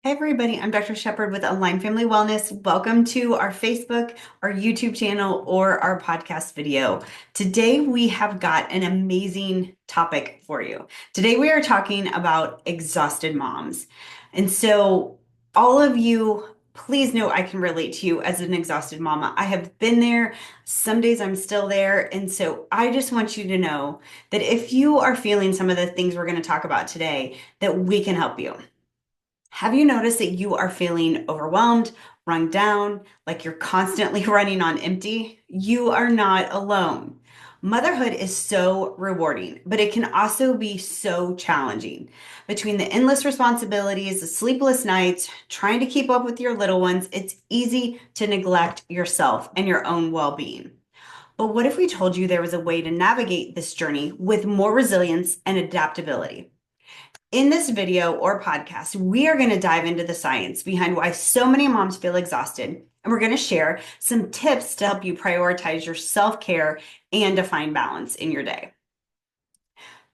Hey everybody, I'm Dr. Sheppard with Align Family Wellness. Welcome to our Facebook, our YouTube channel, or our podcast video. Today we have got an amazing topic for you. Today we are talking about exhausted moms. And so all of you, please know I can relate to you as an exhausted mama. I have been there. Some days I'm still there. And so I just want you to know that if you are feeling some of the things we're going to talk about today, that we can help you. Have you noticed that you are feeling overwhelmed, run down, like you're constantly running on empty? You are not alone. Motherhood is so rewarding, but it can also be so challenging. Between the endless responsibilities, the sleepless nights, trying to keep up with your little ones, it's easy to neglect yourself and your own well being. But what if we told you there was a way to navigate this journey with more resilience and adaptability? In this video or podcast, we are going to dive into the science behind why so many moms feel exhausted. And we're going to share some tips to help you prioritize your self care and to find balance in your day.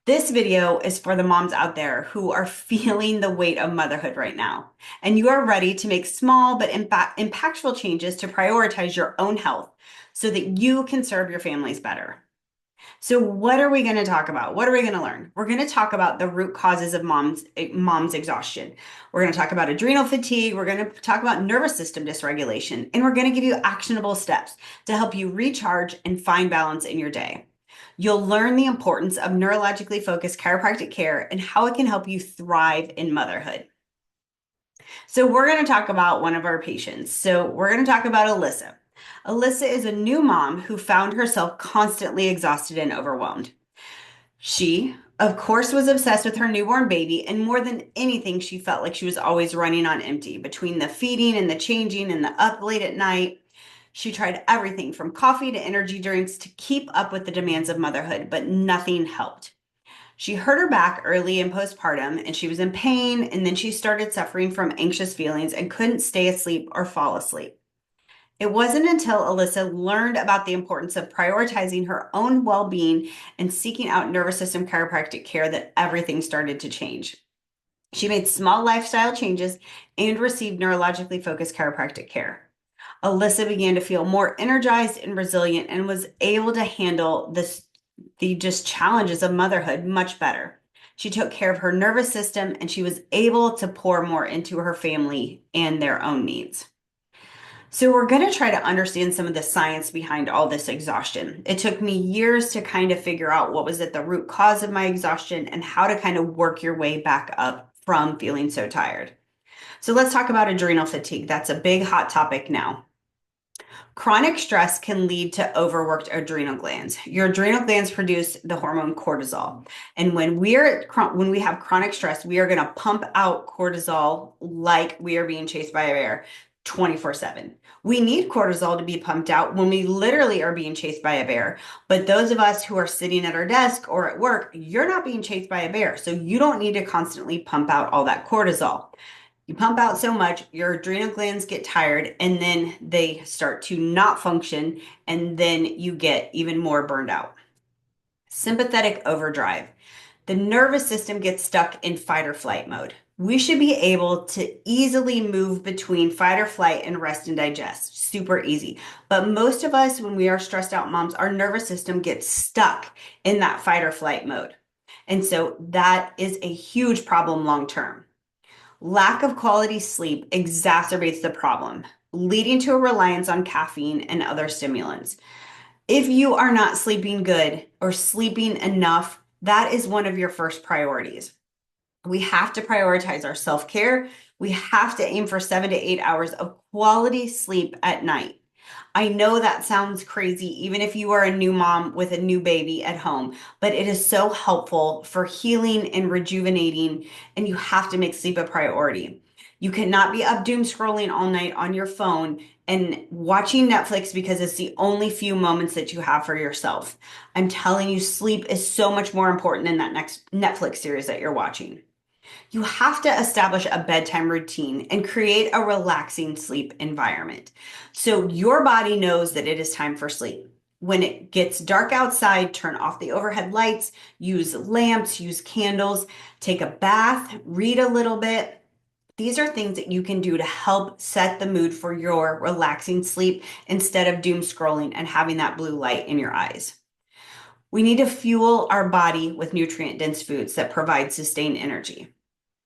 This video is for the moms out there who are feeling the weight of motherhood right now, and you are ready to make small but impactful changes to prioritize your own health so that you can serve your families better. So what are we going to talk about? What are we going to learn? We're going to talk about the root causes of mom's exhaustion. We're going to talk about adrenal fatigue. We're going to talk about nervous system dysregulation, and we're going to give you actionable steps to help you recharge and find balance in your day. You'll learn the importance of neurologically focused chiropractic care and how it can help you thrive in motherhood. So we're going to talk about one of our patients. So we're going to talk about Alyssa. Alyssa is a new mom who found herself constantly exhausted and overwhelmed. She, of course, was obsessed with her newborn baby, and more than anything, she felt like she was always running on empty between the feeding and the changing and the up late at night. She tried everything from coffee to energy drinks to keep up with the demands of motherhood, but nothing helped. She hurt her back early in postpartum and she was in pain, and then she started suffering from anxious feelings and couldn't stay asleep or fall asleep. It wasn't until Alyssa learned about the importance of prioritizing her own well being and seeking out nervous system chiropractic care that everything started to change. She made small lifestyle changes and received neurologically focused chiropractic care. Alyssa began to feel more energized and resilient and was able to handle the just challenges of motherhood much better. She took care of her nervous system and she was able to pour more into her family and their own needs. So we're going to try to understand some of the science behind all this exhaustion. It took me years to kind of figure out what was at the root cause of my exhaustion and how to kind of work your way back up from feeling so tired. So let's talk about adrenal fatigue. That's a big hot topic now. Chronic stress can lead to overworked adrenal glands. Your adrenal glands produce the hormone cortisol. And when we have chronic stress, we are going to pump out cortisol like we are being chased by a bear 24/7. We need cortisol to be pumped out when we literally are being chased by a bear. But those of us who are sitting at our desk or at work, you're not being chased by a bear. So you don't need to constantly pump out all that cortisol. You pump out so much, your adrenal glands get tired, and then they start to not function, and then you get even more burned out. Sympathetic overdrive. The nervous system gets stuck in fight or flight mode. We should be able to easily move between fight or flight and rest and digest. Super easy. But most of us, when we are stressed out moms, our nervous system gets stuck in that fight or flight mode. And so that is a huge problem long term. Lack of quality sleep exacerbates the problem, leading to a reliance on caffeine and other stimulants. If you are not sleeping good or sleeping enough, that is one of your first priorities. We have to prioritize our self-care. We have to aim for 7 to 8 hours of quality sleep at night. I know that sounds crazy, even if you are a new mom with a new baby at home, but it is so helpful for healing and rejuvenating, and you have to make sleep a priority. You cannot be up doom scrolling all night on your phone and watching Netflix because it's the only few moments that you have for yourself. I'm telling you, sleep is so much more important than that next Netflix series that you're watching. You have to establish a bedtime routine and create a relaxing sleep environment. So your body knows that it is time for sleep. When it gets dark outside, turn off the overhead lights, use lamps, use candles, take a bath, read a little bit. These are things that you can do to help set the mood for your relaxing sleep instead of doom scrolling and having that blue light in your eyes. We need to fuel our body with nutrient-dense foods that provide sustained energy.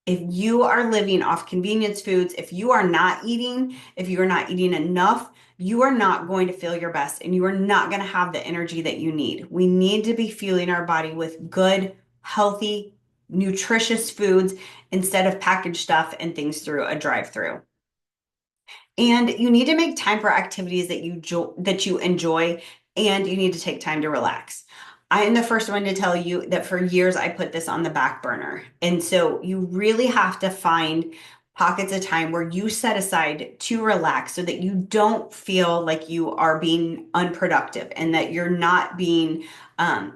If you are living off convenience foods, if you are not eating enough, you are not going to feel your best and you are not going to have the energy that you need. We need to be fueling our body with good, healthy, nutritious foods instead of packaged stuff and things through a drive-through. And you need to make time for activities that you enjoy, and you need to take time to relax. I am the first one to tell you that for years I put this on the back burner. And so you really have to find pockets of time where you set aside to relax so that you don't feel like you are being unproductive and that you're not being,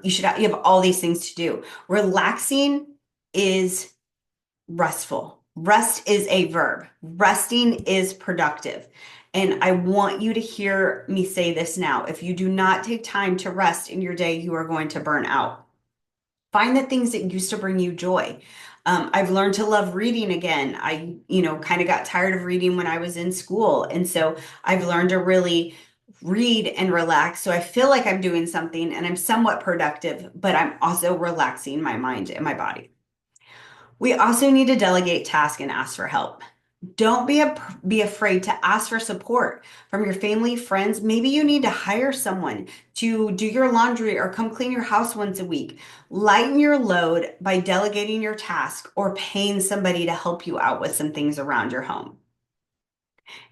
you have all these things to do. Relaxing is restful. Rest is a verb. Resting is productive. And I want you to hear me say this now. If you do not take time to rest in your day, you are going to burn out. Find the things that used to bring you joy. I've learned to love reading again. I, kind of got tired of reading when I was in school. And so I've learned to really read and relax. So I feel like I'm doing something and I'm somewhat productive, but I'm also relaxing my mind and my body. We also need to delegate tasks and ask for help. Don't be afraid to ask for support from your family, friends. Maybe you need to hire someone to do your laundry or come clean your house once a week. Lighten your load by delegating your task or paying somebody to help you out with some things around your home.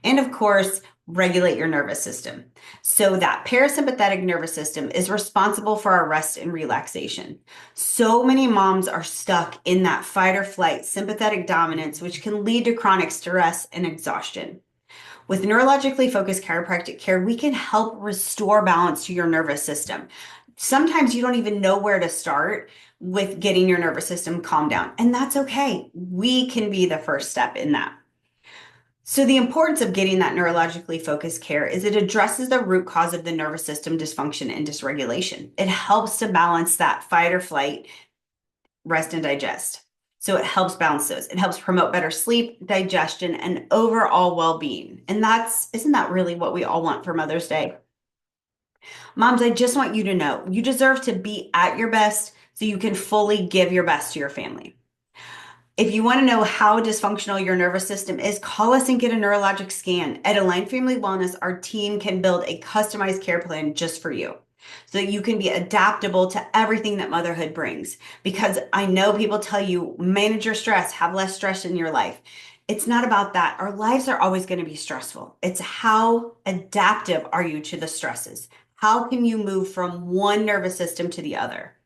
And of course, regulate your nervous system. So that parasympathetic nervous system is responsible for our rest and relaxation. So many moms are stuck in that fight or flight sympathetic dominance, which can lead to chronic stress and exhaustion. With neurologically focused chiropractic care, we can help restore balance to your nervous system. Sometimes you don't even know where to start with getting your nervous system calmed down, and that's okay. We can be the first step in that. So the importance of getting that neurologically focused care is it addresses the root cause of the nervous system dysfunction and dysregulation. It helps to balance that fight or flight, rest and digest. So it helps balance those. It helps promote better sleep, digestion, and overall well-being. And isn't that really what we all want for Mother's Day? Moms, I just want you to know you deserve to be at your best so you can fully give your best to your family. If you want to know how dysfunctional your nervous system is, call us and get a neurologic scan. At Align Family Wellness, our team can build a customized care plan just for you so that you can be adaptable to everything that motherhood brings. Because I know people tell you, manage your stress, have less stress in your life. It's not about that. Our lives are always going to be stressful. It's how adaptive are you to the stresses? How can you move from one nervous system to the other?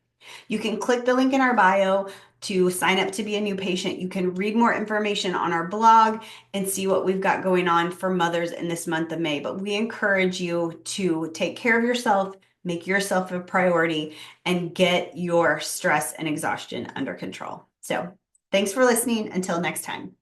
You can click the link in our bio to sign up to be a new patient. You can read more information on our blog and see what we've got going on for mothers in this month of May. But we encourage you to take care of yourself, make yourself a priority, and get your stress and exhaustion under control. So thanks for listening. Until next time.